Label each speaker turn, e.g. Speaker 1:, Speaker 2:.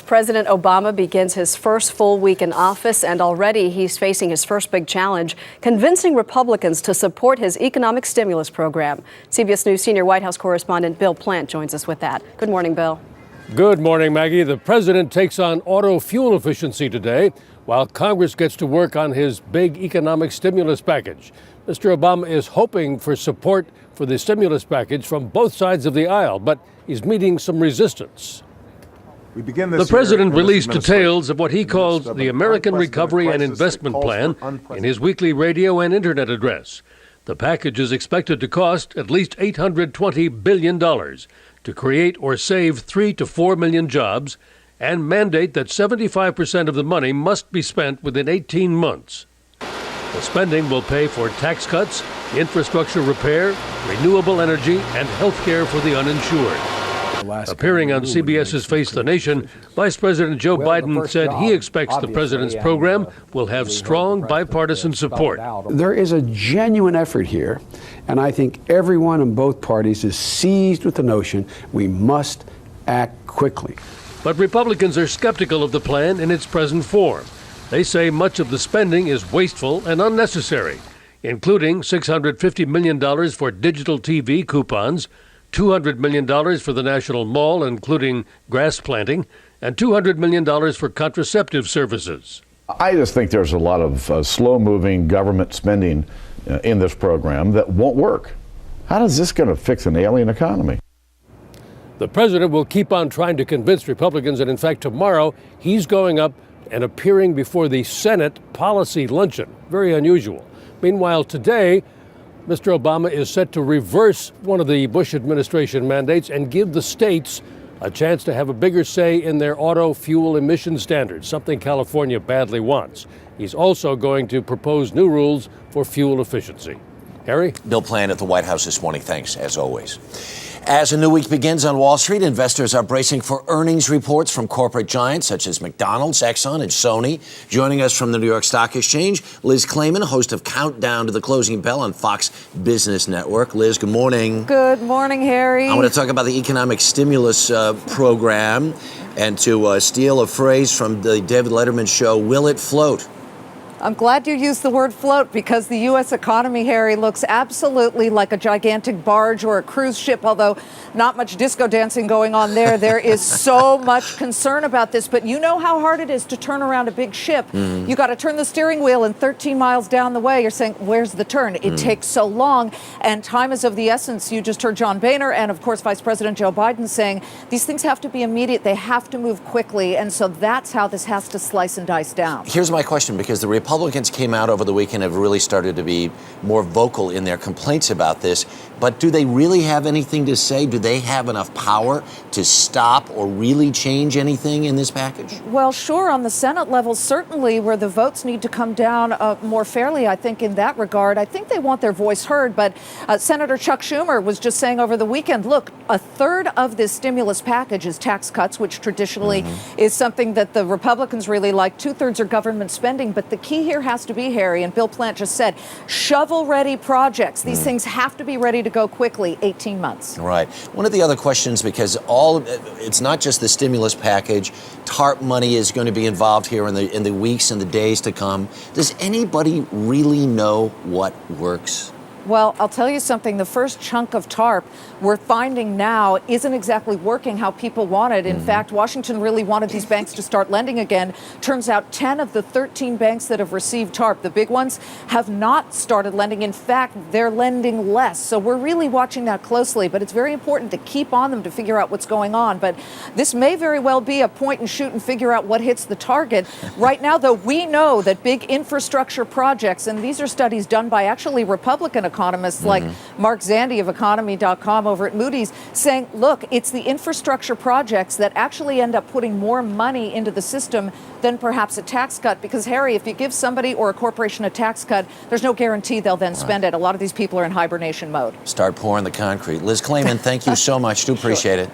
Speaker 1: President Obama begins his first full week in office, and already he's facing his first big challenge, convincing Republicans to support his economic stimulus program. CBS News senior White House correspondent Bill Plante joins us with that. Good morning, Bill.
Speaker 2: Good morning, Maggie. The president takes on auto fuel efficiency today, while Congress gets to work on his big economic stimulus package. Mr. Obama is hoping for support for the stimulus package from both sides of the aisle, but he's meeting some resistance. The president released details of what he calls the American Recovery and Investment Plan in his weekly radio and internet address. The package is expected to cost at least $820 billion to create or save 3 to 4 million jobs and mandate that 75% of the money must be spent within 18 months. The spending will pay for tax cuts, infrastructure repair, renewable energy, and health care for the uninsured. Appearing on CBS's Face the Nation, Vice President Joe Biden said he expects the president's program will have strong bipartisan support.
Speaker 3: There is a genuine effort here, and I think everyone in both parties is seized with the notion we must act quickly.
Speaker 2: But Republicans are skeptical of the plan in its present form. They say much of the spending is wasteful and unnecessary, including $650 million for digital TV coupons, $200 million for the National Mall, including grass planting, and $200 million for contraceptive services.
Speaker 4: I just think there's a lot of slow-moving government spending in this program that won't work. How is this going to fix an ailing economy?
Speaker 2: The president will keep on trying to convince Republicans, and in fact, tomorrow he's going up and appearing before the Senate Policy Luncheon. Very unusual. Meanwhile, today, Mr. Obama is set to reverse one of the Bush administration mandates and give the states a chance to have a bigger say in their auto fuel emission standards, something California badly wants. He's also going to propose new rules for fuel efficiency. Harry?
Speaker 5: Bill Plante at the White House this morning. Thanks, as always. As a new week begins on Wall Street, investors are bracing for earnings reports from corporate giants such as McDonald's, Exxon, and Sony. Joining us from the New York Stock Exchange, Liz Claman, host of Countdown to the Closing Bell on Fox Business Network. Liz, good morning.
Speaker 6: Good morning, Harry.
Speaker 5: I want to talk about the economic stimulus program, and to steal a phrase from the David Letterman show, will it float?
Speaker 6: I'm glad you used the word float, because the U.S. economy, Harry, looks absolutely like a gigantic barge or a cruise ship, although not much disco dancing going on there. There is so much concern about this, but you know how hard it is to turn around a big ship. You got to turn the steering wheel, and 13 miles down the way, you're saying, where's the turn? It takes so long, and time is of the essence. You just heard John Boehner and, of course, Vice President Joe Biden saying these things have to be immediate. They have to move quickly, and so that's how this has to slice and dice down.
Speaker 5: Here's my question, because the Republicans came out over the weekend and have really started to be more vocal in their complaints about this. But do they really have anything to say? Do they have enough power to stop or really change anything in this package?
Speaker 6: Well, sure, on the Senate level, certainly, where the votes need to come down more fairly, I think, in that regard. I think they want their voice heard. But Senator Chuck Schumer was just saying over the weekend, look, a third of this stimulus package is tax cuts, which traditionally is something that the Republicans really like. 2/3 are government spending. But the key here has to be, Harry, and Bill Plante just said, shovel-ready projects. These things have to be ready to go quickly, 18 months.
Speaker 5: Right. One of the other questions, because it's not just the stimulus package, TARP money is going to be involved here in the weeks and the days to come. Does anybody really know what works?
Speaker 6: Well, I'll tell you something. The first chunk of TARP we're finding now isn't exactly working how people wanted. In fact, Washington really wanted these banks to start lending again. Turns out 10 of the 13 banks that have received TARP, the big ones, have not started lending. In fact, they're lending less. So we're really watching that closely. But it's very important to keep on them to figure out what's going on. But this may very well be a point and shoot and figure out what hits the target. Right now, though, we know that big infrastructure projects, and these are studies done by actually Republican economists like Mark Zandi of economy.com over at Moody's, saying, look, it's the infrastructure projects that actually end up putting more money into the system than perhaps a tax cut. Because, Harry, if you give somebody or a corporation a tax cut, there's no guarantee they'll then spend it. A lot of these people are in hibernation mode.
Speaker 5: Start pouring the concrete. Liz Claman, thank you so much. Do appreciate it.